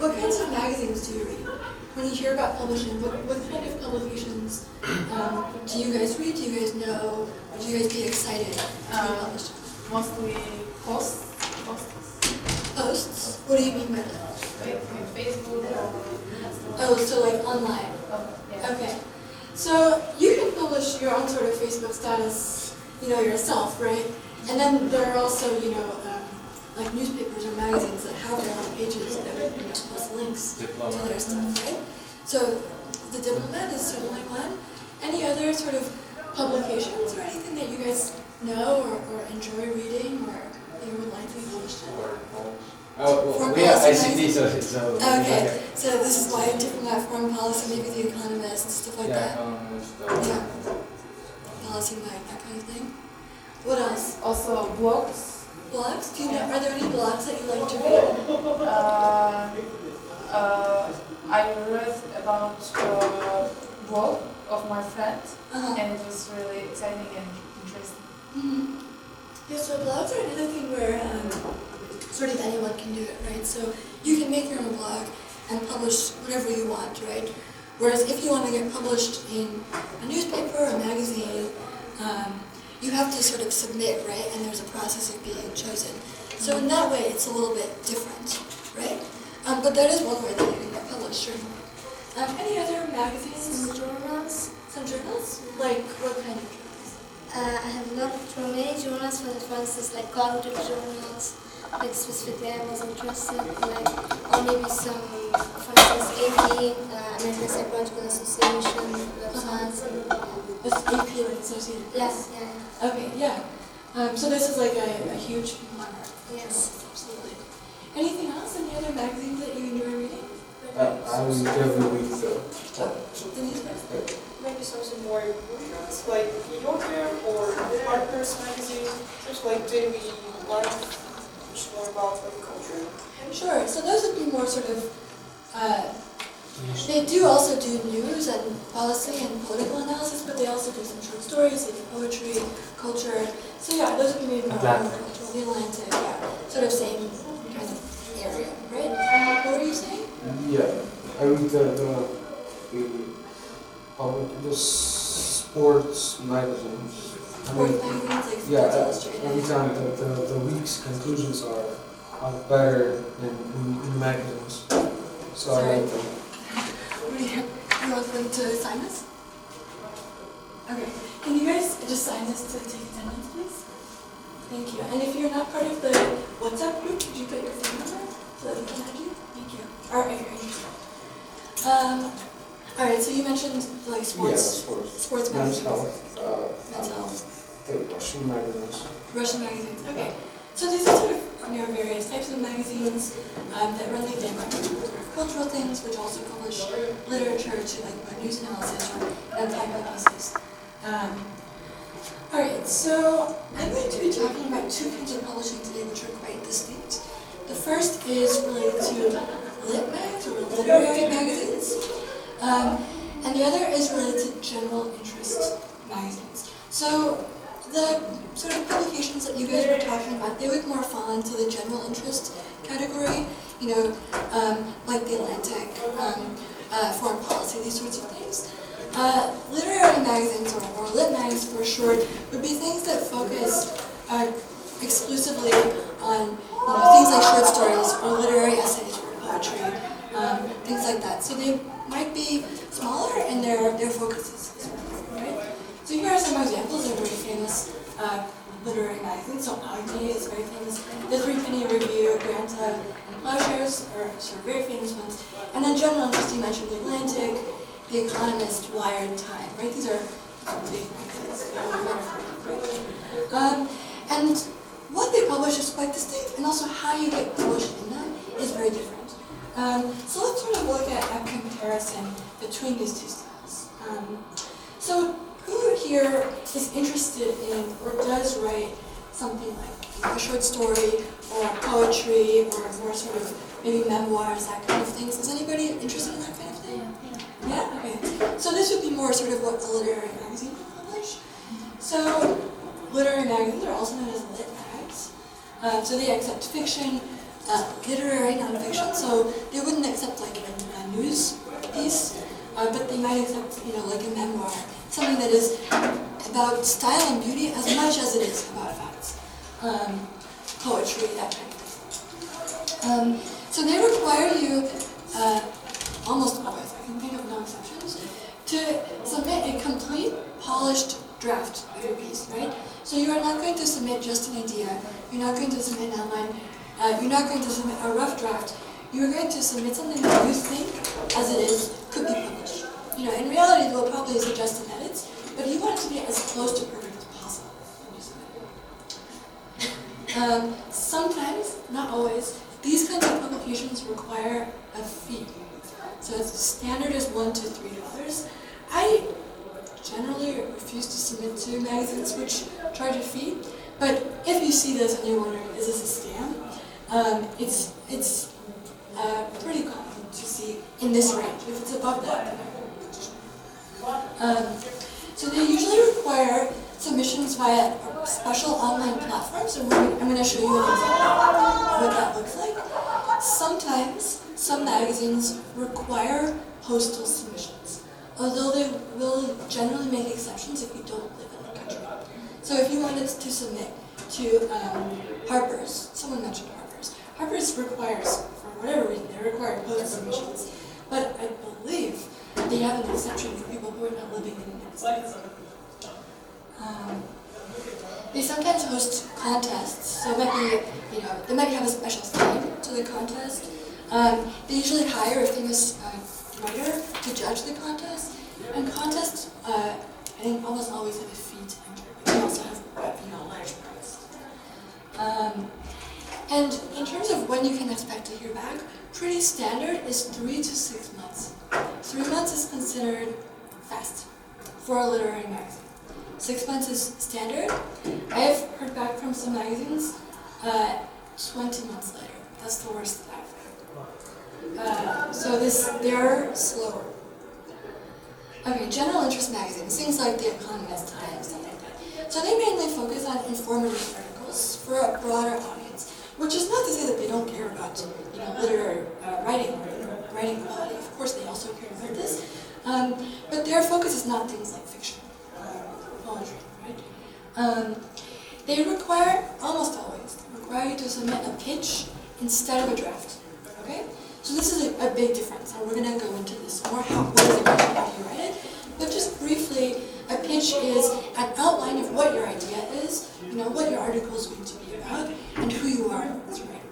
what kinds of magazines do you read? When you hear about publishing, what kind of publications do you guys read? Do you guys know? Would you guys be excited to be published? Mostly posts. Posts? What do you mean by that? Like Facebook or... Oh, so like online. Yeah. Okay. So you can publish your own sort of Facebook status, yourself, right? And then there are also, like newspapers or magazines that have their own pages that would, post links to their stuff, right? So the Diplomat is certainly one. Any other sort of publications or anything that you guys know or enjoy reading or that you would like to be published in? ICT, so okay, so this is why Diplomat, Foreign Policy, maybe The Economist, stuff like that. Yeah. Policy Mag, that kind of thing. What else? Also blogs. Blogs? Are there any blogs that you like to read? I read about a blog of my friend, and it was really exciting and interesting. Yeah, so blogs are another thing where sort of anyone can do it, right? So you can make your own blog and publish whatever you want, right? Whereas if you want to get published in a newspaper or a magazine, you have to sort of submit, right? And there's a process of being chosen. So in that way, it's a little bit different, right? But that is one way that you can get published, certainly. Any other magazines? Some journals. Some journals? Like what kind of journals? I have not many journals, for instance, like cognitive journals. Like specifically, I was interested, or maybe some, for instance, AGNI, American Psychological Association websites. This AP like Associated? Yes, yeah. Okay, yeah. So this is like a huge one. Yes. Absolutely. Anything else? Any other magazines that you enjoy reading? I read every week though. The newspaper? Maybe something more rigorous, like Yoga or Harper's Magazine, there's like daily life, which more about like culture. Sure. So those would be more sort of, they do also do news and policy and political analysis, but they also do some short stories, they do poetry, culture. So yeah, those would be maybe more cultural. The Atlantic, yeah. Sort of same kind of area, right? What were you saying? Yeah, I read the sports magazines. Sports magazines like Sports Illustrated. Every time the week's conclusions are better than in magazines. So I like them. You want them to sign this? Okay. Can you guys just sign this to take attendance, please? Thank you. And if you're not part of the WhatsApp group, could you put your phone number so that we can add you? Thank you. Or if you're interested. All right. So you mentioned like sports. Yeah, sports Men's magazines. health. Men's health. Russian magazines. Russian magazines. Okay. So these are sort of various types of magazines that run the gamut of sort of cultural things, which also publish literature to like news analysis or type of pieces. All right. So I'm going to be talking about two kinds of publishing today, which are quite distinct. The first is related to lit mags or literary magazines, and the other is related to general interest magazines. So the sort of publications that you guys were talking about, they would more fall into the general interest category, like The Atlantic, Foreign Policy, these sorts of things. Literary magazines, or lit mags for short, would be things that focus exclusively on things like short stories or literary essays or poetry, things like that. So they might be smaller and their focus is right? So here are some examples of very famous literary magazines. So AGNI is very famous. The Threepenny Review, Granta, and Plowshares are sort of very famous ones. And then general interest, you mentioned The Atlantic, The Economist, Wired, Time, right? These are big magazines. And what they publish is quite distinct, and also how you get published in them is very different. So let's sort of look at a comparison between these two styles. So who here is interested in or does write something like a short story or poetry or more sort of maybe memoirs, that kind of things? Is anybody interested in that kind of thing? Yeah? Okay. So this would be more sort of what a literary magazine would publish. So literary magazines are also known as lit mags. So they accept fiction, literary nonfiction, so they wouldn't accept like a memoir, something that is about style and beauty as much as it is about facts, poetry, that kind of thing. So they require you, almost always, I can think of no exceptions, to submit a complete, polished draft of your piece, right? So you are not going to submit just an idea, you're not going to submit an outline, you're not going to submit a rough draft, you're going to submit something that you think, as it is, could be published. In reality, they'll probably suggest some edits, but you want it to be as close to perfect as possible when you submit it. Sometimes, not always, these kinds of publications require a fee. So its standard is $1 to $3. I generally refuse to submit to magazines which charge a fee, but if you see this and you're wondering, is this a scam? It's pretty common to see in this range. If it's above that, then so they usually require submissions via special online platforms, and I'm going to show you an example of what that looks like. Sometimes some magazines require postal submissions, although they will generally make exceptions if you don't live in the country. So if you wanted to submit to Harper's, someone mentioned Harper's. Harper's requires, for whatever reason, they require postal submissions, but I believe they have an exception for people who are not living in the United States. They sometimes host contests, so it might be, they might have a special theme to the contest. They usually hire a famous writer to judge the contest, and contests, I think, almost always have a fee to enter. They also have, large prize. And in terms of when you can expect to hear back, pretty standard is 3 to 6 months. 3 months is considered fast for a literary magazine. 6 months is standard. I have heard back from some magazines 20 months later. That's the worst that I've heard. So they're slower. Okay, general interest magazines, things like The Economist, Times, stuff like that. So they mainly focus on informative articles for a broader audience, which is not to say that they don't care about, literary writing or writing quality. Of course, they also care about this, but their focus is not things like fiction, poetry, right? They require, almost always, you to submit a pitch instead of a draft. Okay, so this is a big difference, and we're going to go into this more. What does it mean? How do you write it? But just briefly, a pitch is an outline of what your idea is, what your article is going to be about, and who you are as a writer.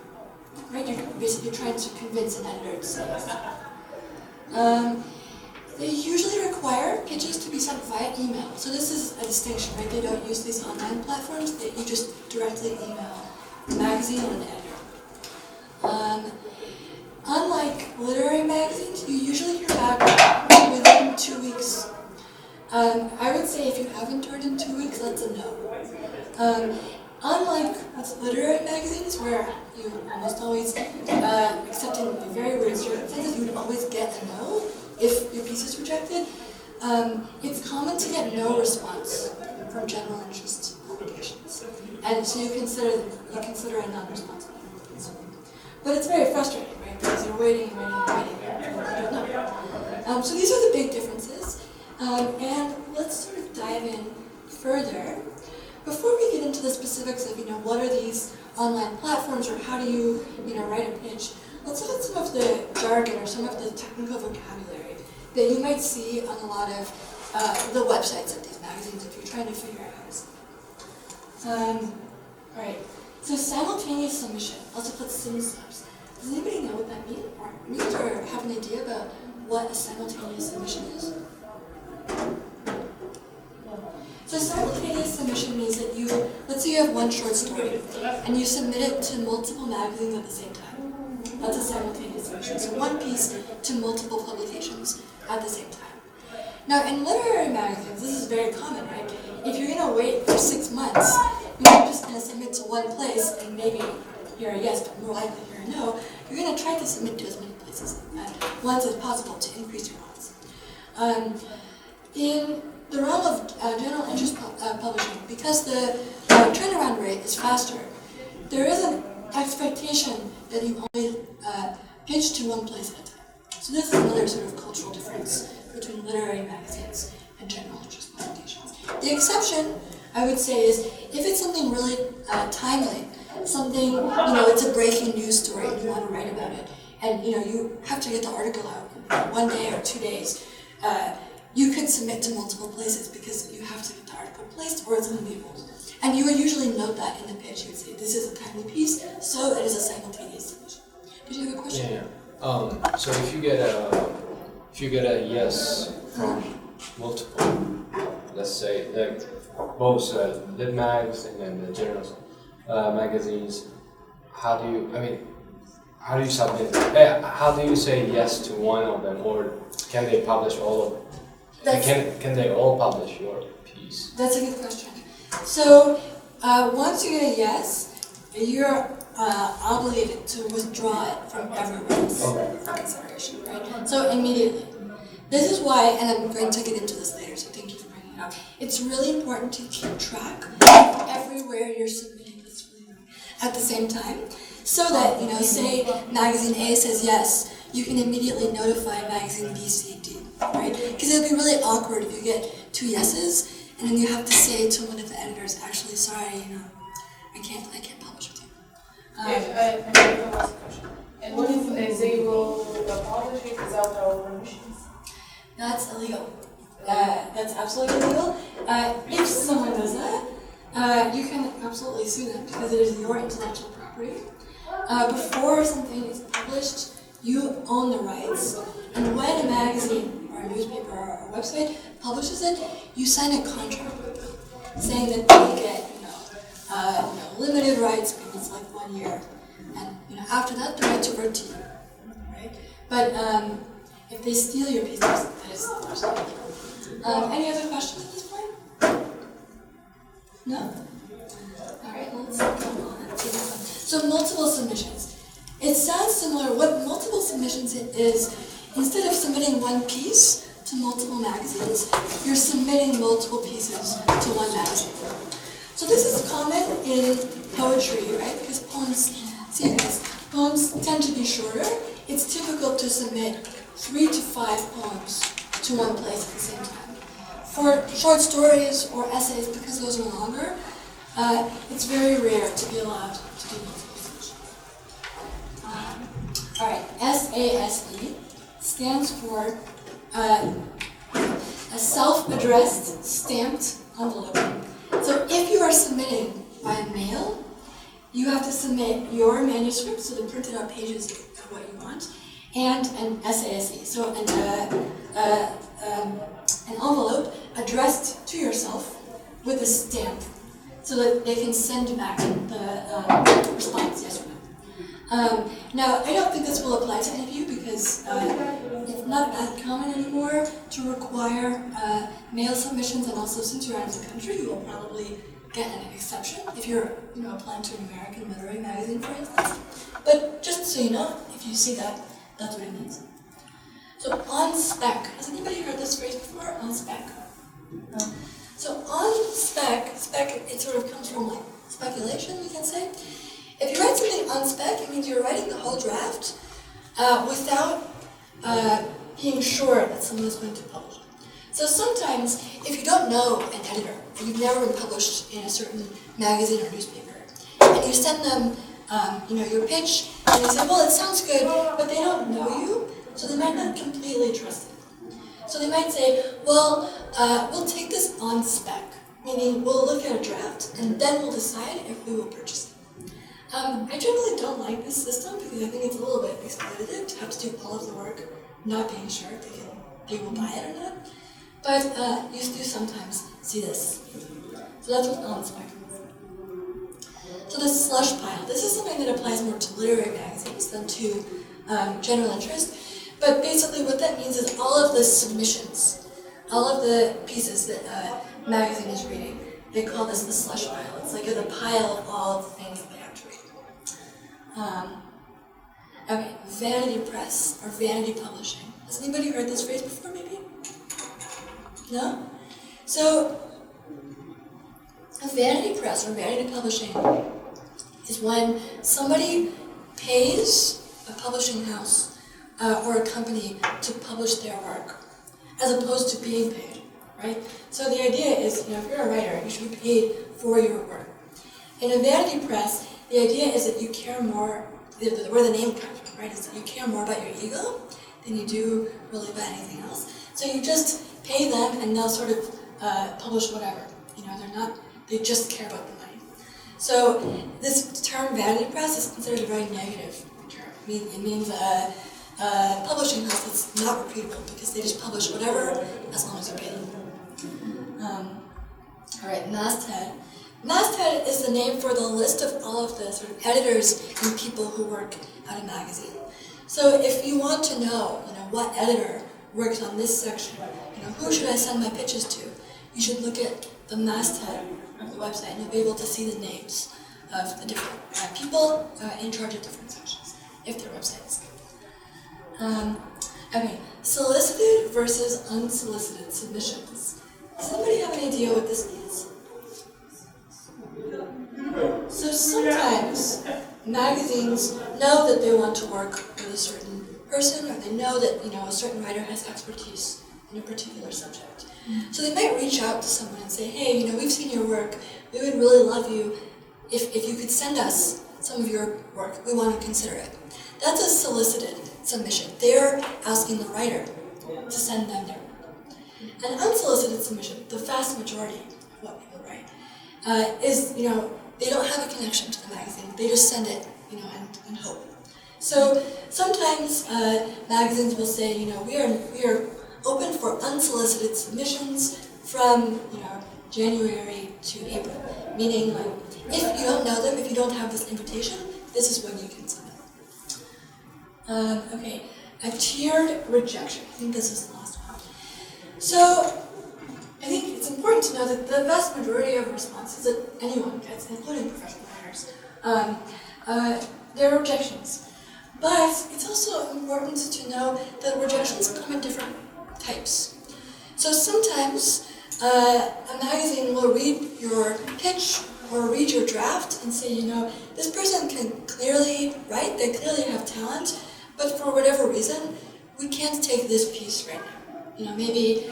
Right? You're basically trying to convince an editor to say yes. They usually require pitches to be sent via email. So this is a distinction, right? They don't use these online platforms. You just directly email the magazine or an editor. Unlike literary magazines, you usually hear back within 2 weeks. I would say if you haven't heard in 2 weeks, that's a no. Unlike literary magazines, where you almost always, except in very rare circumstances, you would always get a no if your piece is rejected, it's common to get no response from general interest publications. And so you consider a non-response. But it's very frustrating, right? Because you're waiting and waiting, and you don't know. So these are the big differences. And let's sort of dive in further. Before we get into the specifics of, what are these online platforms or how do you, write a pitch, let's look at some of the jargon or some of the technical vocabulary that you might see on a lot of the websites of these magazines if you're trying to figure out how to submit. Alright, so simultaneous submission, also put sim-subs. Does anybody know what that means or have an idea about what a simultaneous submission is? So simultaneous submission means that let's say you have one short story, and you submit it to multiple magazines at the same time. That's a simultaneous submission. So one piece to multiple publications at the same time. Now in literary magazines, this is very common, right? If you're going to wait for 6 months, you're not just going to submit to one place and maybe hear a yes, but more likely hear a no. You're going to try to submit to as many places at once as possible to increase your odds. In the realm of general interest publishing, because the turnaround rate is faster, there is an expectation that you only pitch to one place at a time. So this is another sort of cultural difference between literary magazines and general interest publications. The exception, I would say, is if it's something really timely, something, it's a breaking news story and you want to write about it, and you have to get the article out in 1 day or 2 days, you could submit to multiple places because you have to get the article placed or it's going to be pulled. And you would usually note that in the pitch. You would say, this is a timely piece, so it is a simultaneous submission. Did you have a question? Yeah. So if you get a yes from multiple, let's say like both lit mags and then the general magazines, how do you submit? How do you say yes to one of them, or can they publish all of them? Can they all publish your piece? That's a good question. So once you get a yes, you're obligated to withdraw it from everywhere else for consideration, right? So immediately. This is why, and I'm going to get into this later, so thank you for bringing it up. It's really important to keep track of everywhere you're submitting this at the same time, so that, say magazine A says yes, you can immediately notify magazine B, C, D, right? Because it would be really awkward if you get 2 yeses, and then you have to say to one of the editors, actually, sorry, I can't publish with you. I have one last question. And what if they will publish it without our permissions? That's illegal. That's absolutely illegal. If someone does that, you can absolutely sue them because it is your intellectual property. Before something is published, you own the rights, and when a magazine or a newspaper or a website publishes it, you sign a contract with them, saying that they get, limited rights, maybe it's like 1 year, and after that, the rights revert to you, right? But if they steal your pieces, that is the first thing. Any other questions at this point? No? All right, let's go on to this one. So multiple submissions. It sounds similar. What multiple submissions is, instead of submitting one piece to multiple magazines, you're submitting multiple pieces to one magazine. So this is common in poetry, right? Because poems tend to be shorter. It's typical to submit 3 to 5 poems to one place at the same time. For short stories or essays, because those are longer, it's very rare to be allowed to do multiple submissions. All right, SASE stands for a self-addressed stamped envelope. So if you are submitting by mail, you have to submit your manuscript, so the printed out pages of what you want, and an SASE, so an envelope addressed to yourself with a stamp, so that they can send back the response, yes or no. Now, I don't think this will apply to any of you because it's not that common anymore to require mail submissions, and also since you're out of the country, you will probably get an exception if you're applying to an American literary magazine, for instance. But just so you know, if you see that, that's what it means. So on spec, has anybody heard this phrase before? On spec? No. So on spec, it sort of comes from like speculation, we can say. If you write something on spec, it means you're writing the whole draft without being sure that someone is going to publish it. So sometimes, if you don't know an editor, or you've never been published in a certain magazine or newspaper, and you send them your pitch, and they say, well, it sounds good, but they don't know you, so they might not completely trust it. So they might say, well, we'll take this on spec, meaning we'll look at a draft, and then we'll decide if we will purchase it. I generally don't like this system because I think it's a little bit exploitative to have to do all of the work, not being sure if they will buy it or not. But you do sometimes see this. So that's what on spec means. So the slush pile. This is something that applies more to literary magazines than to general interest. But basically what that means is all of the submissions, all of the pieces that a magazine is reading, they call this the slush pile. It's like the pile of all of the things that they have to read. Okay, vanity press or vanity publishing. Has anybody heard this phrase before, maybe? No? So, a vanity press or vanity publishing is when somebody pays a publishing house or a company to publish their work. as opposed to being paid, right? So the idea is, if you're a writer, you should be paid for your work. In a vanity press, the idea is that you care more, where the name comes from, right, is that you care more about your ego than you do really about anything else. So you just pay them and they'll sort of publish whatever. They just care about the money. So this term vanity press is considered a very negative term. It means a publishing house that's not reputable because they just publish whatever as long as you pay them. All right, masthead. Masthead is the name for the list of all of the sort of editors and people who work at a magazine. So if you want to know, what editor works on this section, who should I send my pitches to, you should look at the masthead of the website and you'll be able to see the names of the different people in charge of different sections, if their website is good. Okay, solicited versus unsolicited submissions. Does anybody have any idea what this means? So sometimes magazines know that they want to work with a certain person, or they know that a certain writer has expertise in a particular subject. So they might reach out to someone and say, hey, we've seen your work. We would really love you if you could send us some of your work. We want to consider it. That's a solicited submission. They're asking the writer to send them their work. An unsolicited submission, the vast majority of what people write, is, they don't have a connection to the magazine. They just send it, and hope. So sometimes magazines will say, we are open for unsolicited submissions from, January to April. Meaning, if you don't know them, if you don't have this invitation, this is when you can send them. Okay, a tiered rejection. I think this is the last one. So I think it's important to know that the vast majority of responses that anyone gets, including professional writers, there are rejections. But it's also important to know that rejections come in different types. So sometimes a magazine will read your pitch or read your draft and say, this person can clearly write, they clearly have talent, but for whatever reason, we can't take this piece right now. Maybe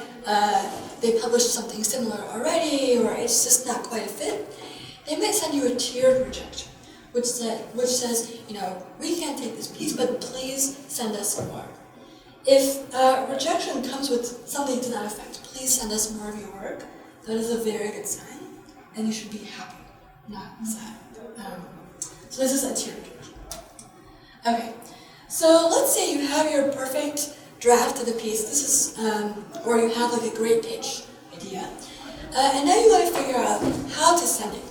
they published something similar already, or it's just not quite a fit. They might send you a tiered rejection, which says, we can't take this piece, but please send us some more. If rejection comes with something to that effect, please send us more of your work, that is a very good sign, and you should be happy, not sad. So this is a tiered rejection. Okay, so let's say you have your perfect draft of the piece. This is, or you have a great pitch idea, and now you got to figure out how to send it.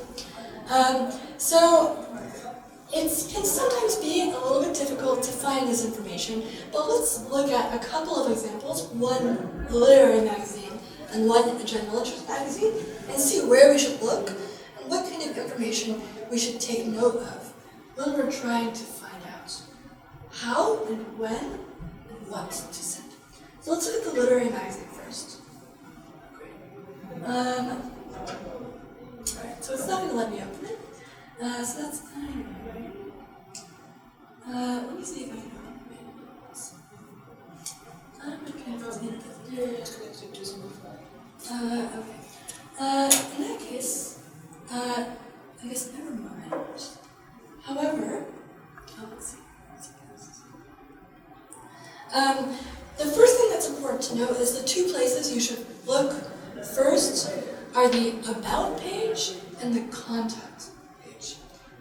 So it can sometimes be a little bit difficult to find this information, but let's look at a couple of examples, one literary magazine and one a general interest magazine, and see where we should look and what kind of information we should take note of when we're trying to find out how and when and what to send. So let's look at the literary magazine first. Great. Alright, so it's not going to let me open it. So that's kind of annoying. Let me see if I can open it. Okay. In that case, I guess never mind. However, let's see. The first thing that's important to know is the two places you should look first are the About page and the Contact page.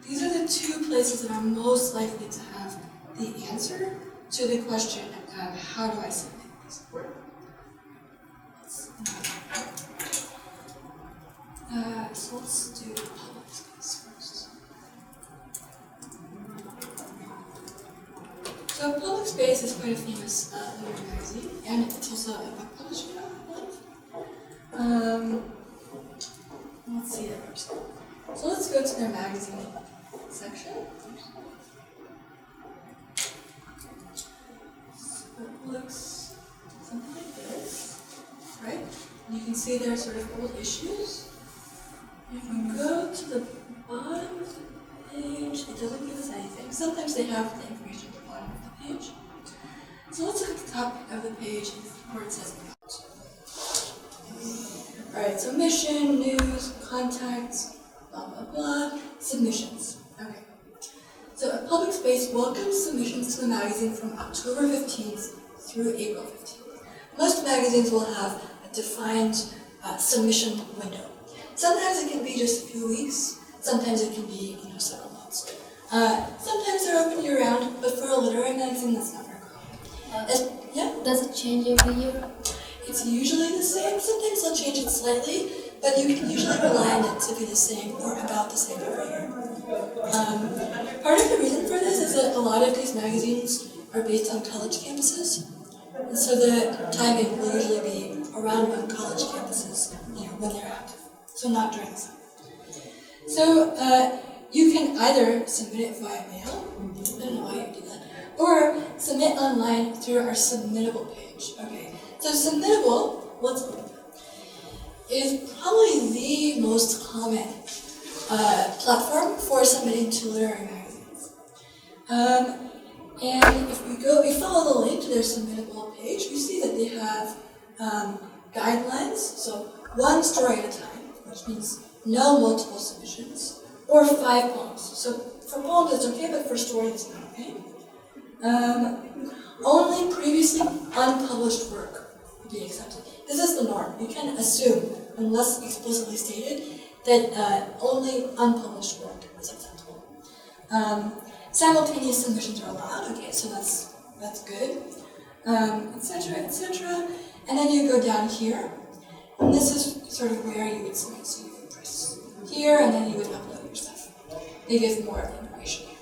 These are the two places that are most likely to have the answer to the question of how do I submit this work. So let's do public space first. So Public Space is quite a famous literary magazine, and it's also a book publisher, I believe. Let's see their website. So let's go to their magazine section. So it looks something like this, right? And you can see their sort of old issues. If we go to the bottom of the page, it doesn't give us anything. Sometimes they have the information at the bottom of the page. So let's look at the top of the page where it says About. Alright, so mission, news, contacts, blah blah blah, submissions. Okay. So a public space welcomes submissions to the magazine from October 15th through April 15th. Most magazines will have a defined submission window. Sometimes it can be just a few weeks, sometimes it can be several months. Sometimes they're open year-round, but for a literary magazine, that's not very common. Yeah? Does it change every year? It's usually the same. Sometimes they'll change it slightly, but you can usually rely on it to be the same or about the same every year. Part of the reason for this is that a lot of these magazines are based on college campuses, and so the timing will usually be around when college campuses, when they're active. So not during the summer. So you can either submit it via mail, I don't know why you do that, or submit online through our submittable page. Okay, so submittable, is probably the most common platform for submitting to literary magazines. And if we follow the link to their submittable page, we see that they have guidelines, so one story at a time, which means no multiple submissions, or 5 poems. So for poems it's okay, but for stories it's not okay. Only previously unpublished work will be accepted. This is the norm. You can assume, unless explicitly stated, that only unpublished work is acceptable. Simultaneous submissions are allowed. Okay, so that's good, etc., etc. And then you go down here, and this is sort of where you would submit. So you would press here, and then you would upload your stuff. They give more of the information here.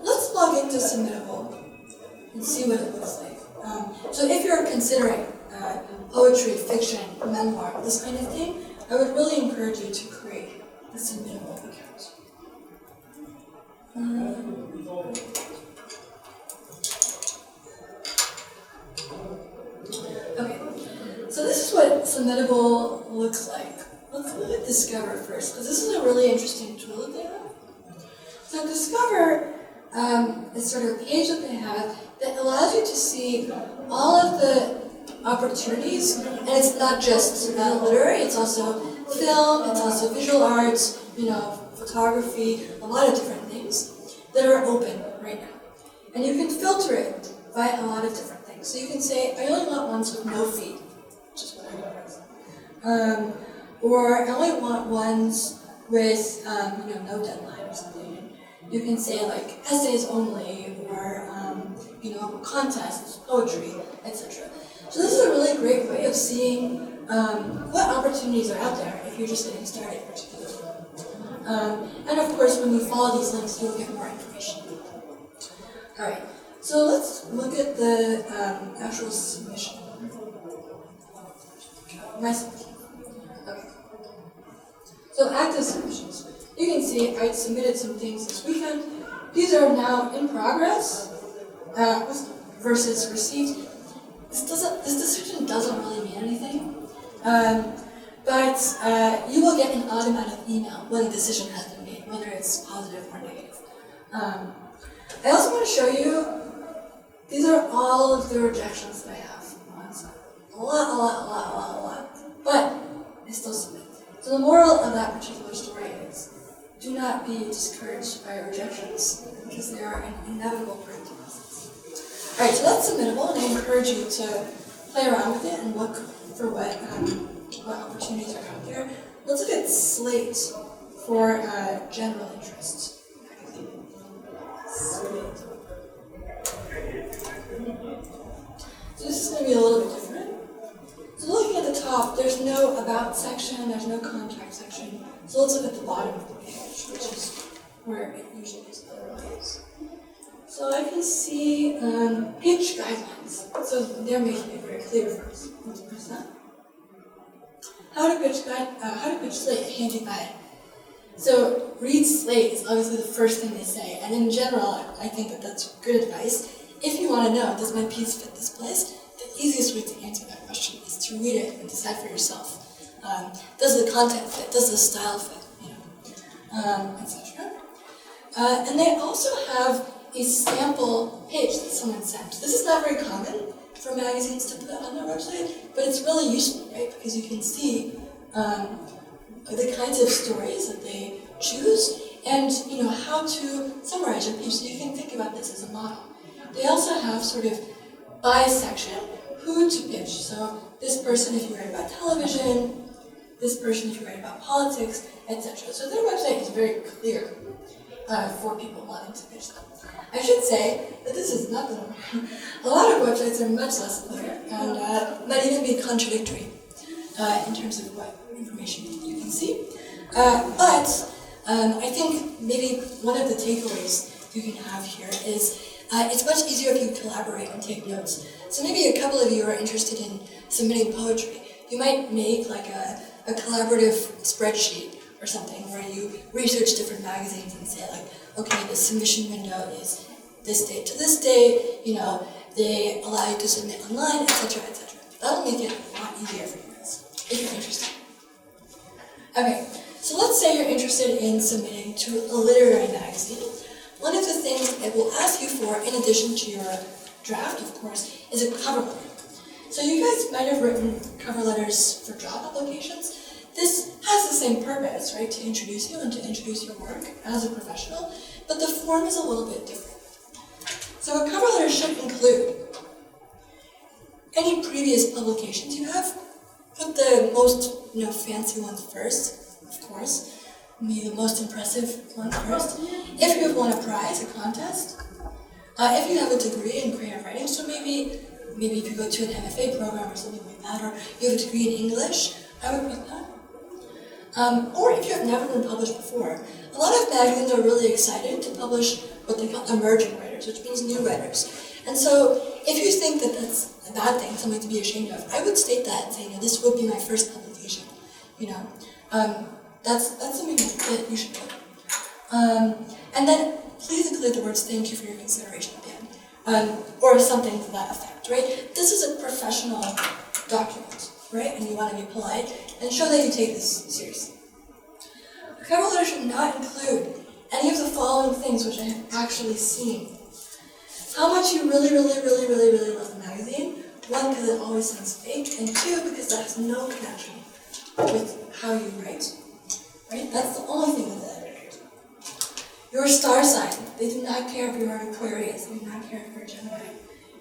Let's log into Submittable and see what it looks like. So if you're considering poetry, fiction, memoir, this kind of thing, I would really encourage you to create the Submittable account. Okay, so this is what Submittable looks like. Let's look at Discover first, because this is a really interesting tool that they have. So Discover is sort of a page that they have that allows you to see all of the opportunities, and it's not just literary, it's also film, it's also visual arts, photography, a lot of different things that are open right now. And you can filter it by a lot of different things. So you can say, I only want ones with no feed, which is what I want. Or I only want ones with no deadline or something. You can say like essays only, or contests, poetry, etc. So this is a really great way of seeing what opportunities are out there if you're just getting started, particularly. And of course, when you follow these links, you'll get more information. All right. So let's look at the actual submission. My submission. Okay. So active submissions. You can see I submitted some things this weekend. These are now in progress versus received. This decision doesn't really mean anything, but you will get an automatic email when a decision has been made, whether it's positive or negative. I also want to show you, these are all of the rejections that I have. A lot. But I still submit. So the moral of that particular story is, do not be discouraged by rejections, because they are an inevitable part of the process. Alright, so that's submittable, and I encourage you to play around with it and look for what opportunities are out there. Let's look at Slate for general interests. Slate. So this is going to be a little bit different. So looking at the top, there's no About section, there's no Contact section. So let's look at the bottom of the page, which is where it usually is otherwise. So I can see pitch guidelines. So they're making it very clear for us. Let's press that. How to pitch Slate, a handy guide. So read Slate is obviously the first thing they say, and in general, I think that that's good advice. If you want to know, does my piece fit this place? The easiest way to answer that question is to read it and decide for yourself. Does the content fit? Does the style fit? Etc. And they also have a sample page that someone sent. This is not very common. for magazines to put on their website, but it's really useful, right? Because you can see the kinds of stories that they choose and how to summarize your piece. So you can think about this as a model. They also have sort of by section who to pitch. So this person if you write about television, this person if you write about politics, etc. So their website is very clear for people wanting to pitch them. I should say that this is not the norm. A lot of websites are much less clear and might even be contradictory in terms of what information you can see. But I think maybe one of the takeaways you can have here is it's much easier if you collaborate and take notes. So maybe a couple of you are interested in submitting poetry. You might make like a collaborative spreadsheet or something where you research different magazines and say like, okay, the submission window is this date to this date, they allow you to submit online, etc., etc. That'll make it a lot easier for you guys, if you're interested. Okay, so let's say you're interested in submitting to a literary magazine. One of the things it will ask you for, in addition to your draft, of course, is a cover letter. So you guys might have written cover letters for job applications. This has the same purpose, right, to introduce you and to introduce your work as a professional, but the form is a little bit different. So a cover letter should include any previous publications you have. Put the most fancy ones first, of course. Maybe the most impressive one first. If you have won a prize, a contest. If you have a degree in creative writing, so maybe if you go to an MFA program or something like that, or you have a degree in English, I would put that. Or if you have never been published before. A lot of magazines are really excited to publish what they call emerging writers, which means new writers. And so if you think that that's a bad thing, something to be ashamed of, I would state that and say, this would be my first publication. That's something that you should do. And then please include the words "thank you for your consideration" again, or something to that effect, right? This is a professional document, right? And you want to be polite and show that you take this seriously. A cover letter should not include any of the following things which I have actually seen. How much you really, really, really, really, really love the magazine. One, because it always sounds fake, and two, because that has no connection with how you write. Right? That's the only thing that the editor cares about. Your star sign. They do not care if you're an Aquarius. They do not care if you're a Gemini.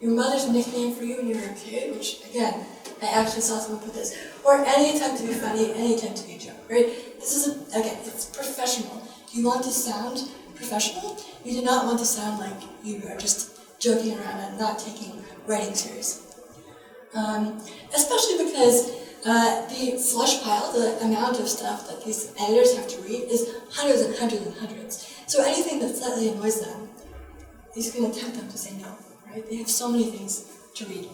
Your mother's nickname for you when you were a kid, which, again, I actually saw someone put this. Or any attempt to be funny, any attempt to be a joke, right? This is, it's professional. You want to sound professional. You do not want to sound like you are just joking around and not taking writing seriously. Especially because the slush pile, the amount of stuff that these editors have to read, is hundreds and hundreds and hundreds. So anything that slightly annoys them is going to tempt them to say no, right? They have so many things to read.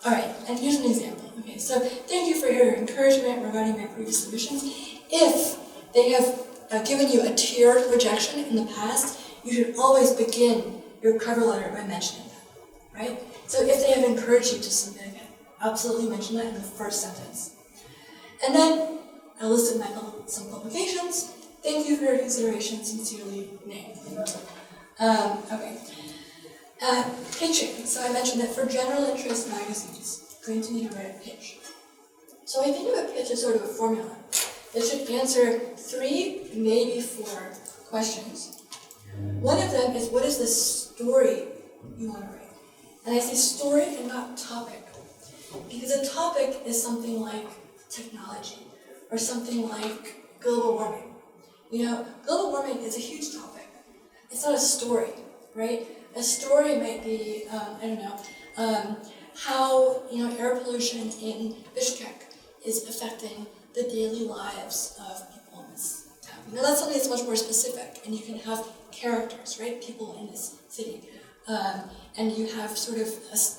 All right, and here's an example. Okay, so thank you for your encouragement regarding my previous submissions. If they have given you a tiered rejection in the past, you should always begin your cover letter by mentioning that, right? So if they have encouraged you to submit again, absolutely mention that in the first sentence. And then I listed some publications. Thank you for your consideration. Sincerely, name. Okay. Pitching. So I mentioned that for general interest magazines, you're going to need to write a pitch. So I think of a pitch as sort of a formula that should answer 3, maybe 4 questions. One of them is, what is the story you want to write? And I say story and not topic. Because a topic is something like technology or something like global warming. Global warming is a huge topic. It's not a story, right? A story might be, how, air pollution in Bishkek is affecting the daily lives of people in this town. That's something that's much more specific, and you can have characters, right? People in this city. And you have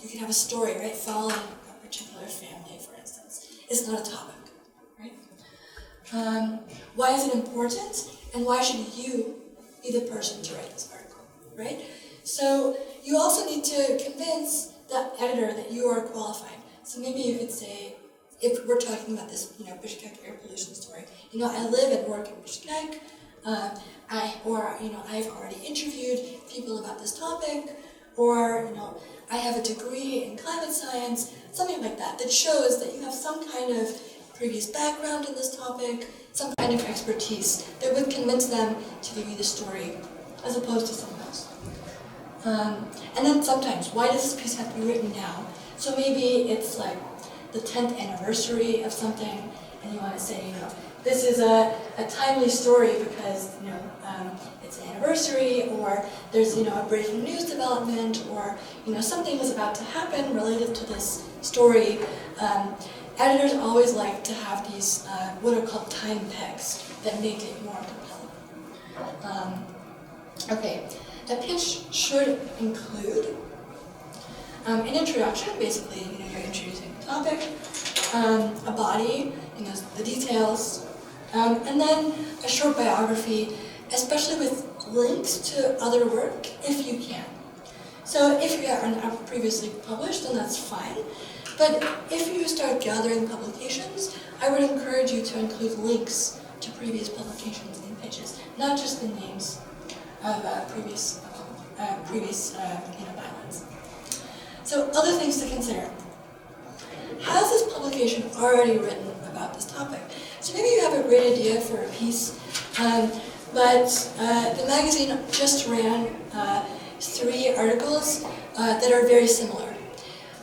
you can have a story, right? Following a particular family, for instance. It's not a topic, right? Why is it important? And why should you be the person to write this article, right? So you also need to convince the editor that you are qualified. So maybe you could say, if we're talking about this, Bishkek air pollution story, I live and work in Bishkek, I've already interviewed people about this topic, or I have a degree in climate science, something like that, that shows that you have some kind of previous background in this topic, some kind of expertise that would convince them to give you the story, as opposed to someone else. And then sometimes, why does this piece have to be written now? So maybe it's like the 10th anniversary of something, and you want to say, this is a timely story because, it's an anniversary, or there's, a breaking news development, or, something is about to happen related to this story. Editors always like to have these, what are called time pegs, that make it more compelling. Okay, a pitch should include an introduction, basically, you're introducing the topic, a body, the details, and then a short biography, especially with links to other work, if you can. So if you are not previously published, then that's fine. But if you start gathering publications, I would encourage you to include links to previous publications in pitches, not just the names of previous bylines. So other things to consider. Has this publication already written about this topic? So maybe you have a great idea for a piece, but the magazine just ran 3 articles that are very similar.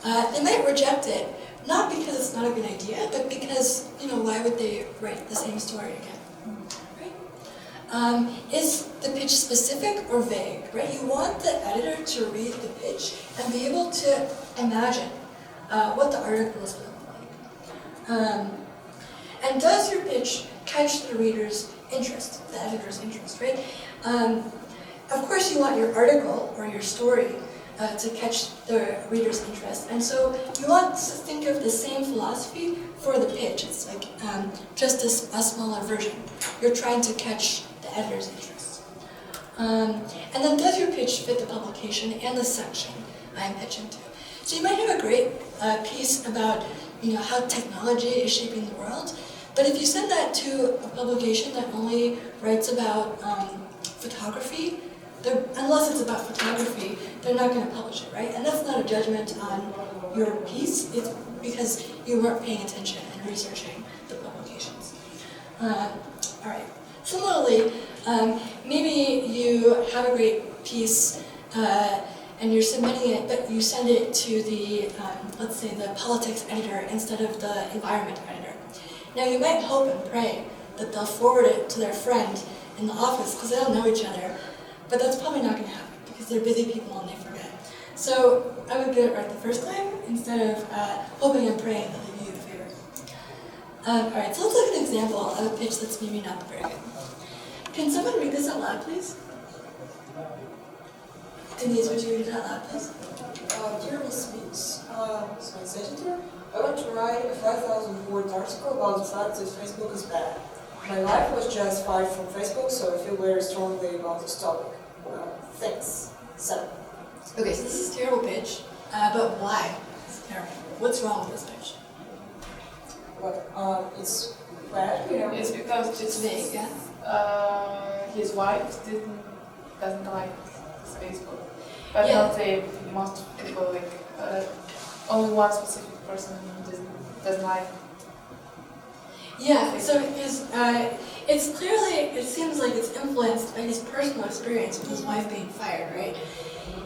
They might reject it, not because it's not a good idea, but because, why would they write the same story again? Right? Is the pitch specific or vague? Right? You want the editor to read the pitch and be able to imagine what the article is going to look like. And does your pitch catch the reader's interest, the editor's interest, right? Of course, you want your article or your story to catch the reader's interest, and so you want to think of the same philosophy for the pitch. It's like just a smaller version. You're trying to catch the editor's interest. And then does your pitch fit the publication and the section I'm pitching to? So you might have a great piece about how technology is shaping the world, but if you send that to a publication that only writes about photography, unless it's about photography, they're not going to publish it, right? And that's not a judgment on your piece, it's because you weren't paying attention and researching the publications. All right. Similarly, maybe you have a great piece and you're submitting it, but you send it to the, let's say, the politics editor instead of the environment editor. Now, you might hope and pray that they'll forward it to their friend in the office because they don't know each other, but that's probably not going to happen because they're busy people and they forget. So I would get it right the first time instead of hoping and praying that they do you a favor. All right, so let's look at an example of a pitch that's maybe not very good. Can someone read this out loud, please? Denise, would you read it out loud, please? Dear Ms. Meeks, Science Editor, I want to write a 5,000-word article about the fact that Facebook is bad. My life was just fired from Facebook, so I feel very strongly about this topic. Thanks. 7. Okay, so this is a terrible pitch, but why? It's terrible. What's wrong with this pitch? But it's bad, It's because It's vague, yeah? His wife doesn't like his Facebook, but Yeah. not most people only one specific person doesn't like. Yeah, so it's clearly, it seems like it's influenced by his personal experience with his wife being fired, right?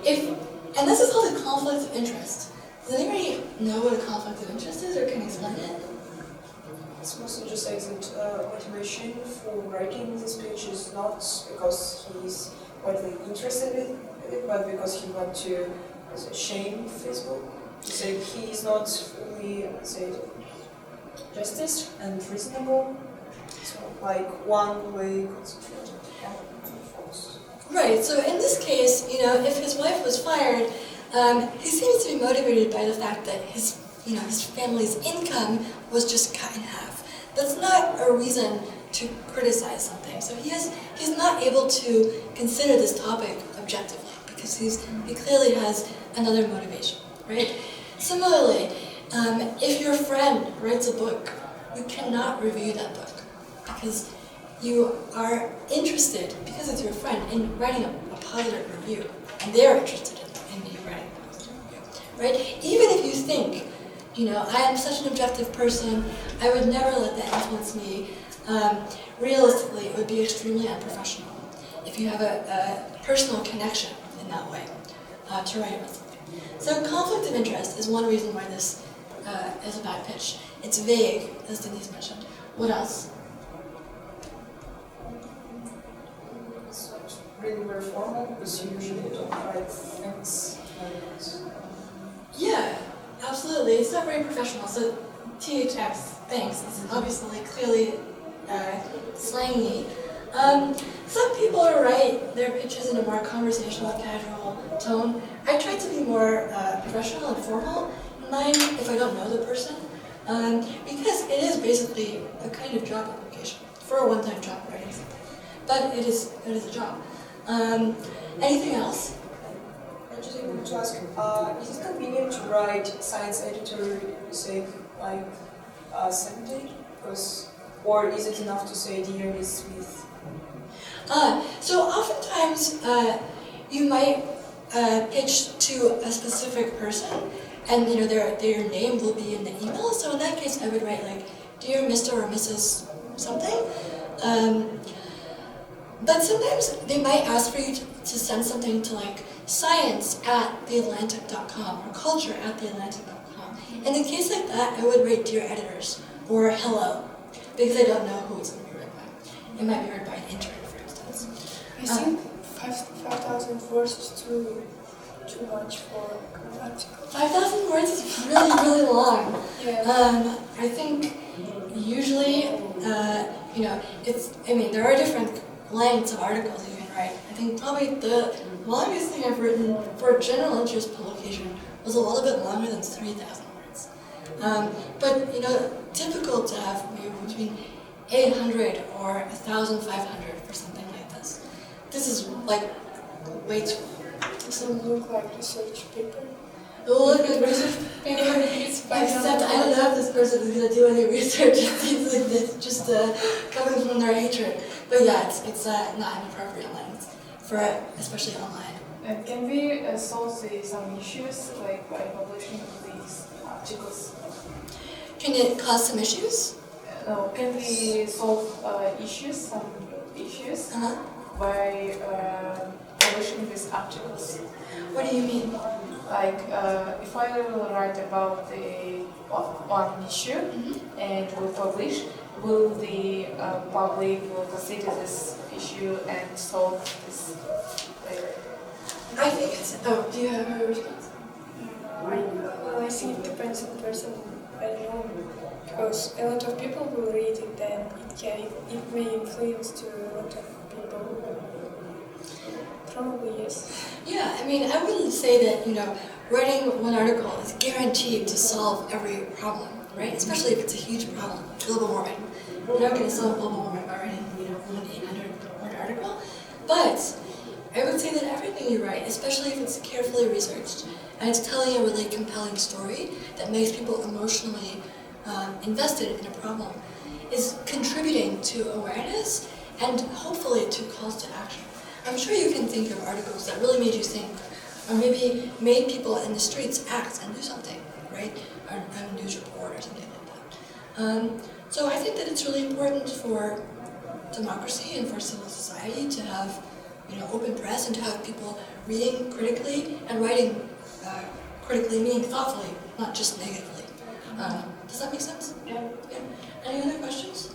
And this is called a conflict of interest. Does anybody know what a conflict of interest is or can explain it? It's mostly just like that motivation for writing this pitch is not because he's widely interested in it, but because he wants to shame Facebook. To say he is not fully, justice and reasonable. So like one-way concentrated false. Right, so in this case, if his wife was fired, he seems to be motivated by the fact that his family's income was just cut in half. That's not a reason to criticize something. So he's not able to consider this topic objectively because he clearly has another motivation, right? Similarly, if your friend writes a book, you cannot review that book because you are interested, because it's your friend, in writing a positive review, and they're interested in you. right? Even if you think, I am such an objective person, I would never let that influence me. Realistically, it would be extremely unprofessional if you have a personal connection in that way to write about something. So conflict of interest is one reason why this is a bad pitch. It's vague, as Denise mentioned. What else? It's not really very formal because you usually don't write things like this. Yeah, absolutely. It's not very professional. So THX, thanks, is obviously clearly slangy. Some people write their pitches in a more conversational, casual tone. I try to be more professional and formal in mine if I don't know the person, because it is basically a kind of job application for a one-time job writing something. But it is a job. Anything else? I just wanted to ask, is it convenient to write science editor, say, like 70? Or is it enough to say Dear Miss Smith? So oftentimes you might pitch to a specific person, and their name will be in the email. So in that case, I would write like Dear Mr. or Mrs. something. But sometimes they might ask for you to send something to like science@theatlantic.com or culture@theatlantic.com. And in a case like that, I would write Dear Editors or Hello, because I don't know who it's going to be written by. It might be written by an intern, for instance. I think 5,000 words is too much for an article. 5,000 words is really, really long. Yeah. I think usually, there are different lengths of articles you can write. I think probably the longest thing I've written for a general interest publication was a little bit longer than 3,000 words. But typical to have maybe between 800 or 1,500 for something like this. This is like way too long. Doesn't look like research paper. It will look like research paper, except I don't know if this person is going to do any research. It seems like it's just coming from their hatred. But yeah, it's not an appropriate length for especially online. And can we solve some issues like by publishing these articles? Can it cause some issues? No, can we solve some issues by publishing these articles? What do you mean? Like if I will write about one issue and will publish, will the public will consider this issue and solve this later? I think it's. Oh, do you have a response? I think it depends on the person. I don't know, because a lot of people will read it, then it may influence to a lot of people. Probably yes. Yeah, I wouldn't say that writing one article is guaranteed to solve every problem, right? Especially if it's a huge problem, global warming. You're not going to solve global warming by writing one 800-word article, but I would say that everything you write, especially if it's carefully researched and it's telling a really compelling story that makes people emotionally invested in a problem, is contributing to awareness and hopefully to calls to action. I'm sure you can think of articles that really made you think, or maybe made people in the streets act and do something, right? Or a news report or something like that. So I think that it's really important for democracy and for civil society to have open press and to have people reading critically and writing critically, meaning thoughtfully, not just negatively. Does that make sense? Yeah. Any other questions?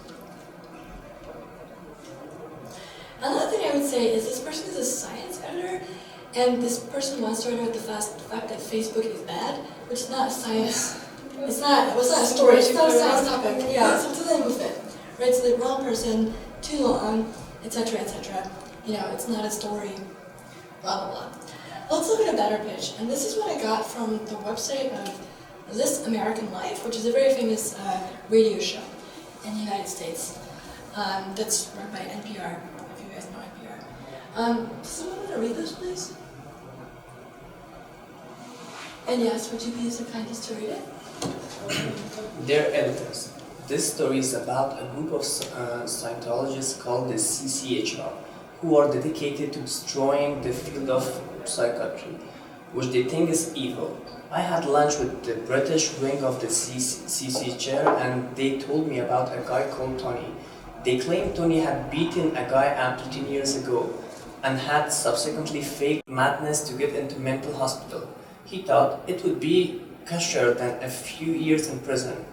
Another thing I would say is this person is a science editor, and this person wants to write about the fact that Facebook is bad, which is not science. It's not a story. It's not a science topic. Yeah, so it doesn't even fit. Right? So the wrong person, too long, etc., etc. It's not a story. Blah blah blah. Let's look at a better pitch, and this is what I got from the website of This American Life, which is a very famous radio show in the United States that's run by NPR. If you guys know NPR. Does someone want to read this, please? And yes, would you be so kind as to read it? Dear editors, this story is about a group of Scientologists called the CCHR, who are dedicated to destroying the field of psychiatry. which they think is evil. I had lunch with the British wing of the CC chair, and they told me about a guy called Tony. They claimed Tony had beaten a guy up 15 years ago and had subsequently faked madness to get into mental hospital. He thought it would be kosher than a few years in prison.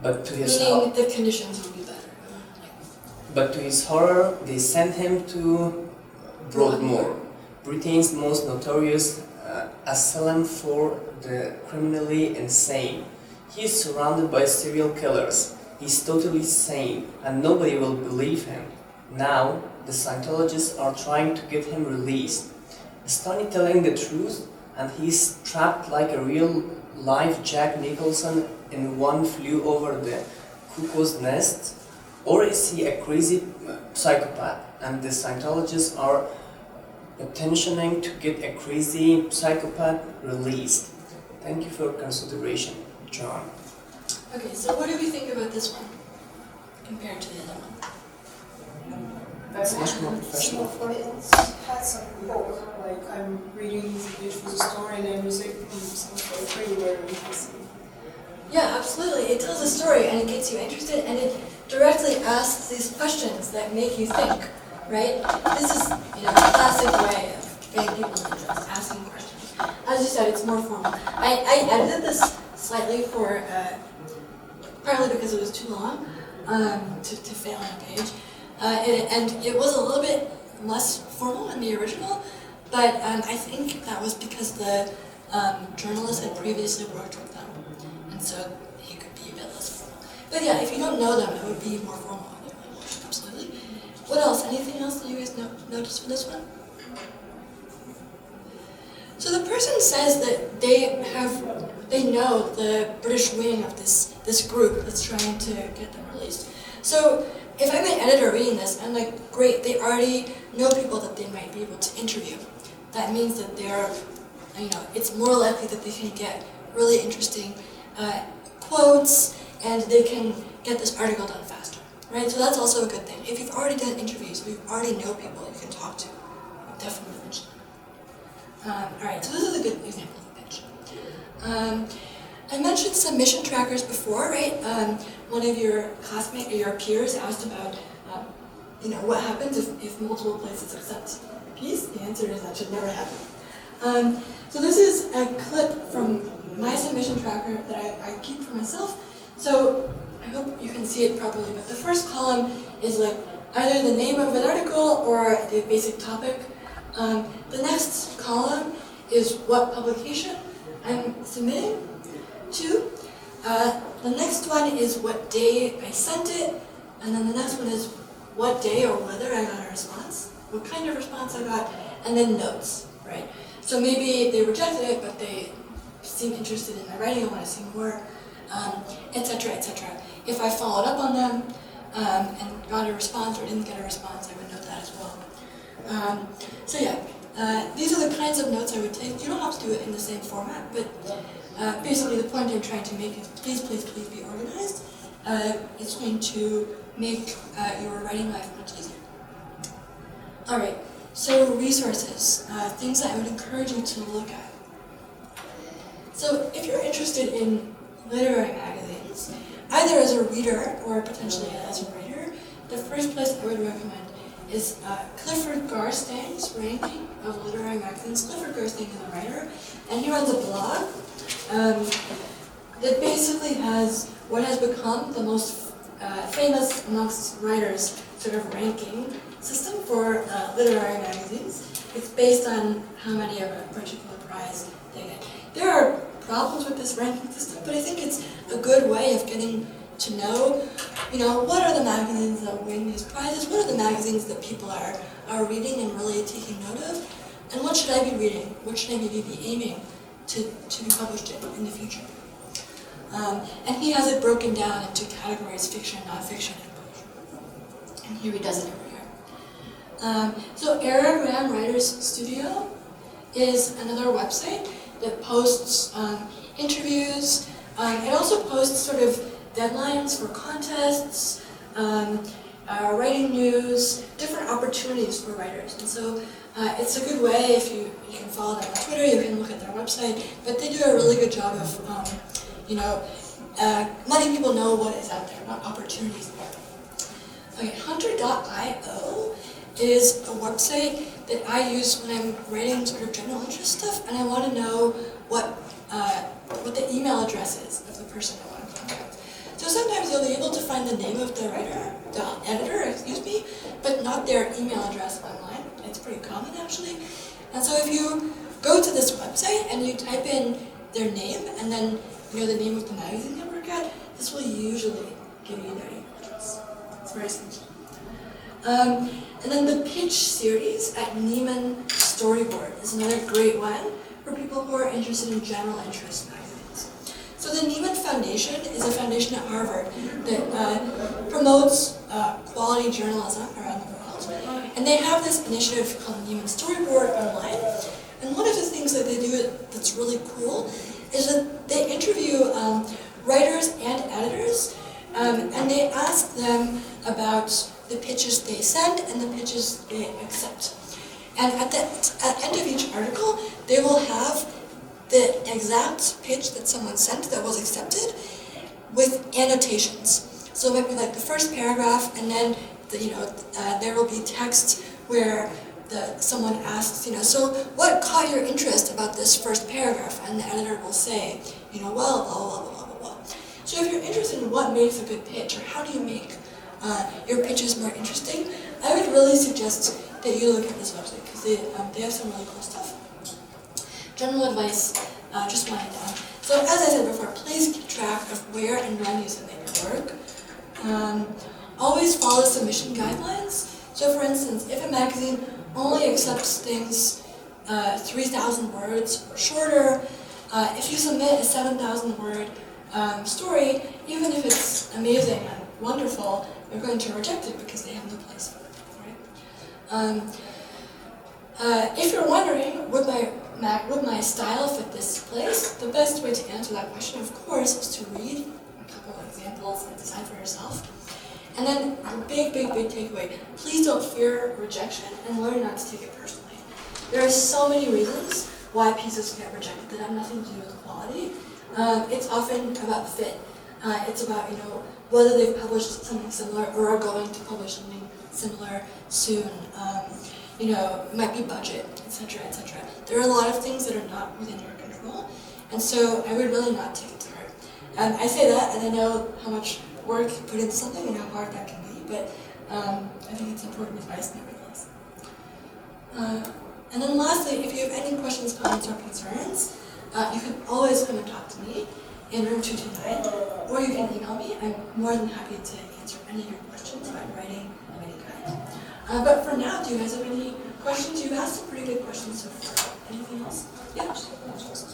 But to his Meaning the conditions would be better. But to his horror, they sent him to Broadmoor, Britain's most notorious asylum for the criminally insane. He is surrounded by serial killers. He's totally sane, and nobody will believe him. Now, the Scientologists are trying to get him released. Is Tony telling the truth, and he's trapped like a real-life Jack Nicholson in One Flew Over the Cuckoo's Nest? Or is he a crazy psychopath, and the Scientologists are petitioning to get a crazy psychopath released? Thank you for your consideration, John. Okay, so what do we think about this one compared to the other one? It's much more professional. It's had some hope. Like, I'm reading the beautiful story and I'm just like, sounds like pretty very interesting. Yeah, absolutely. It tells a story and it gets you interested and it directly asks these questions that make you think, right? This is, a classic way of getting people interested, asking questions. As you said, it's more formal. I edited this slightly for, partly because it was too long to fit on a page. And it was a little bit less formal in the original, but I think that was because the journalist had previously worked with them, and so he could be a bit less formal. But yeah, if you don't know them, it would be more formal in your language, absolutely. What else? Anything else that you guys noticed for this one? So the person says that they know the British wing of this group that's trying to get them released. So if I'm an editor reading this, I'm like, great, they already know people that they might be able to interview. That means that they're, it's more likely that they can get really interesting quotes and they can get this article done faster, right? So that's also a good thing. If you've already done interviews, if you already know people you can talk to, definitely mention them. All right, so this is a good example of a pitch. I mentioned submission trackers before, right? One of your classmates or your peers asked about, what happens if multiple places accept a piece? The answer is that should never happen. So this is a clip from my submission tracker that I keep for myself. So I hope you can see it properly, but the first column is like either the name of an article or the basic topic. The next column is what publication I'm submitting to. The next one is what day I sent it, and then the next one is what day or whether I got a response, what kind of response I got, and then notes, right? So maybe they rejected it, but they seem interested in my writing, I want to see more, etc., etc. If I followed up on them and got a response or didn't get a response, I would note that as well. So yeah, these are the kinds of notes I would take. You don't have to do it in the same format, but basically the point I'm trying to make is please, please, please be organized. It's going to make your writing life much easier. All right, so resources, things that I would encourage you to look at. So if you're interested in literary magazines, either as a reader or potentially as a writer, the first place I would recommend is Clifford Garstang's ranking of literary magazines. Clifford Garstang is a writer, and he runs a blog that basically has what has become the most famous amongst writers sort of ranking system for literary magazines. It's based on how many of a particular prize they get. There are problems with this ranking system, but I think it's a good way of getting to know, what are the magazines that win these prizes, what are the magazines that people are reading and really taking note of, and what should I be reading, what should I maybe be aiming to be published in the future. And he has it broken down into categories, fiction, nonfiction, and poetry. And here he does it every year. So Aragram Writers Studio is another website that posts interviews. It also posts sort of deadlines for contests, writing news, different opportunities for writers. And so It's a good way if you can follow them on Twitter, you can look at their website, but they do a really good job of, letting people know what is out there, what opportunities there. Okay, hunter.io is a website that I use when I'm writing sort of general interest stuff, and I want to know what the email address is of the person I want to contact. So sometimes you'll be able to find the name of the writer, the editor, but not their email address online. It's pretty common actually. And so if you go to this website and you type in their name and then the name of the magazine they work at, this will usually give you their email address. It's very simple. And then the pitch series at Neiman Storyboard is another great one for people who are interested in general interest magazines. So the Neiman Foundation is a foundation at Harvard that promotes quality journalism around the world. And they have this initiative called Neiman Storyboard online. And one of the things that they do that's really cool is that they interview writers and editors, and they ask them about the pitches they send and the pitches they accept. And at the end of each article, they will have the exact pitch that someone sent that was accepted with annotations. So it might be like the first paragraph, and then there will be text where someone asks, so what caught your interest about this first paragraph? And the editor will say, well, blah, blah, blah, blah, blah. So if you're interested in what makes a good pitch, or how do you make your pitches more interesting, I would really suggest that you look at this website, because they have some really cool stuff. General advice, just wind down. So as I said before, please keep track of where and when you submit your work. Always follow submission guidelines. So for instance, if a magazine only accepts things 3,000 words or shorter, if you submit a 7,000 word story, even if it's amazing and wonderful, you're going to reject it because they have no place for it, right? If you're wondering, would my style fit this place, the best way to answer that question, of course, is to read a couple of examples and decide for yourself. And then a big takeaway, please don't fear rejection and learn not to take it personally. There are so many reasons why pieces get rejected that have nothing to do with quality. It's often about fit. It's about, whether they've published something similar or are going to publish something similar soon. It might be budget, etc., etc. There are a lot of things that are not within your control, and so I would really not take it to heart. I say that, and I know how much work you put into something and how hard that can be, but I think it's important advice nevertheless. And then lastly, if you have any questions, comments, or concerns, you can always come and talk to me in room 229, or you can email me. I'm more than happy to answer any of your questions about writing of any kind. But for now, do you guys have any questions? You've asked some pretty good questions so far. Anything else? Yeah?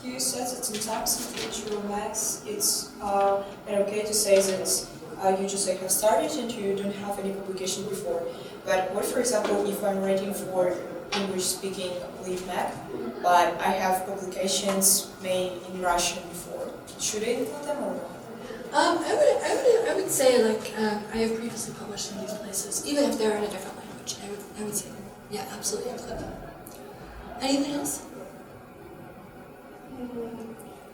You said that sometimes in your max, it's okay to say that you just have started and you don't have any publication before. But what, for example, if I'm writing for English-speaking lead Mac, but I have publications made in Russian before, should I include them or not? I would say I have previously published in these places, even if they're in a different language. I would say, yeah, absolutely include them. Anything else?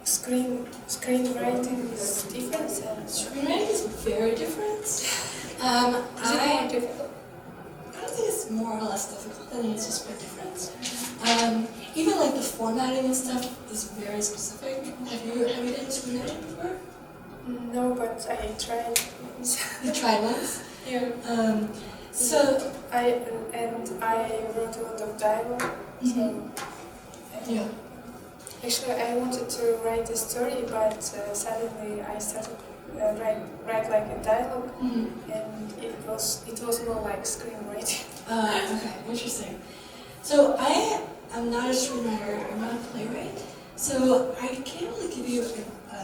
Screenwriting is different. Screenwriting is very different. Is it more difficult? I don't think it's more or less difficult. I think it's just very different. Even the formatting and stuff is very specific. Have you done screenwriting before? No, but I tried. You tried once? Yeah. I wrote a lot of dialogue. Mm-hmm. So Yeah. actually, I wanted to write a story, but suddenly I started write like a dialogue, and it was more like screenwriting. Okay, interesting. So I am not a screenwriter. I'm not a playwright. So I can't really give you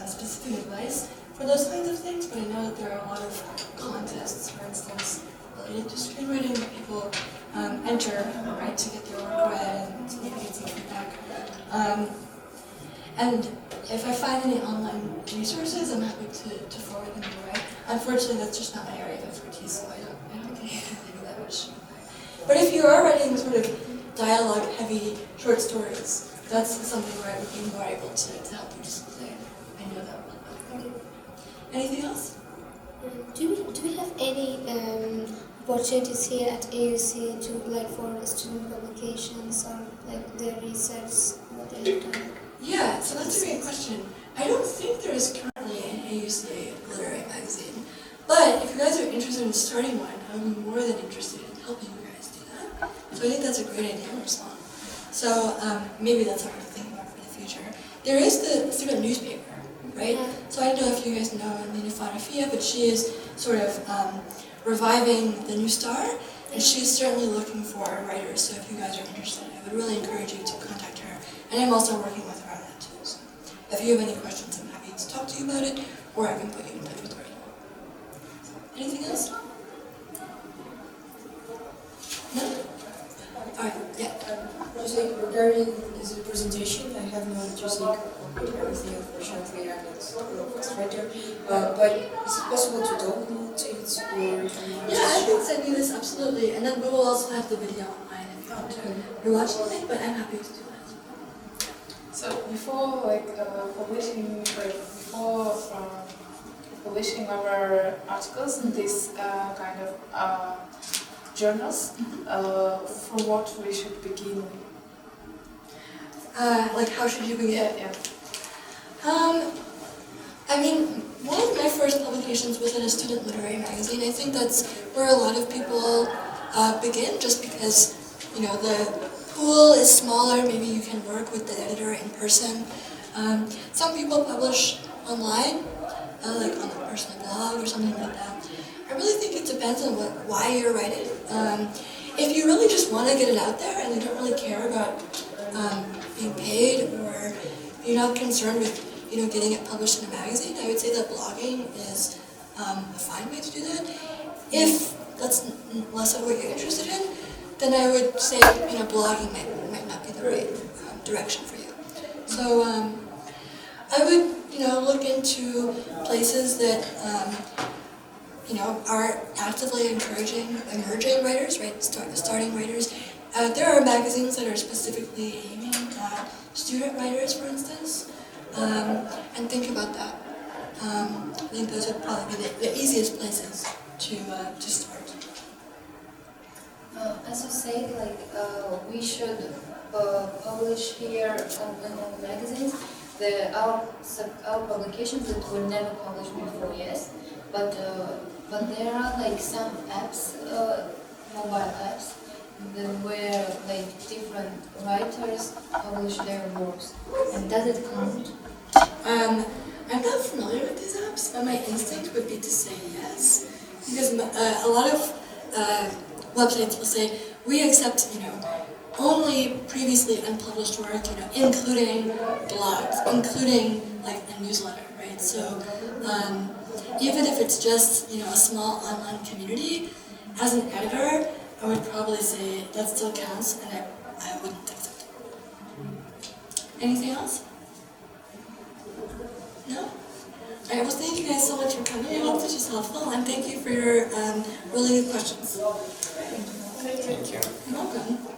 specific advice for those kinds of things, but I know that there are a lot of contests, for instance, related to screenwriting that people enter, right, to get their work read and to maybe get some feedback. And if I find any online resources, I'm happy to forward them your way. Unfortunately, that's just not my area of expertise, so I don't think I can give you that much. But if you are writing sort of dialogue-heavy short stories. That's something where I would be more able to help you display. I know that one. Anything else? Do we have any opportunities here at AUC to like for student publications or like their research, what they're doing? Yeah, so that's a great question. I don't think there is currently an AUC literary magazine, but if you guys are interested in starting one, I'm more than interested in helping you guys do that. So I think that's a great idea, Ruslan. So maybe that's something to think about for the future. There is the student newspaper, right? So I don't know if you guys know Nina Farafia, but she is sort of reviving the New Star, and she's certainly looking for writers. So if you guys are interested, I would really encourage you to contact her. And I'm also working with her on that too. So if you have any questions, I'm happy to talk to you about it, or I can put you in touch with her. Anything else? No? Alright, yeah. Just like regarding this presentation, I have not just like everything, unfortunately, I'm not a fast writer. But is it possible to download it or? Yeah, I can send you this absolutely, and then we will also have the video online if you want to rewatch it, but I'm happy to do that. So before publishing our articles in these kind of journals, from what we should begin? Like how should you begin? Yeah. I mean, one of my first publications was in a student literary magazine. I think that's where a lot of people begin, just because, you know, the pool is smaller, maybe you can work with the editor in person. Some people publish online, like on a personal blog or something like that. I really think it depends on why you're writing. If you really just want to get it out there and you don't really care about being paid, or you're not concerned with getting it published in a magazine, I would say that blogging is a fine way to do that. If that's less of what you're interested in, then I would say blogging might not be the right direction for you. So I would look into places that are actively encouraging emerging writers, right? Starting writers. There are magazines that are specifically aiming at student writers, for instance, and think about that. I think those would probably be the easiest places to start. As you say, we should publish here on magazines our publications that were never published before, yes, but there are some apps, mobile apps, where different writers publish their works. And does it count? I'm not familiar with these apps, but my instinct would be to say yes, because a lot of websites will say we accept only previously unpublished work, including blogs, including a newsletter, right? So even if it's just a small online community, as an editor, I would probably say that still counts, and I wouldn't accept it. Anything else? No? Alright, well thank you guys so much for coming. I hope this was helpful, and thank you for your really good questions. Thank you. You're welcome.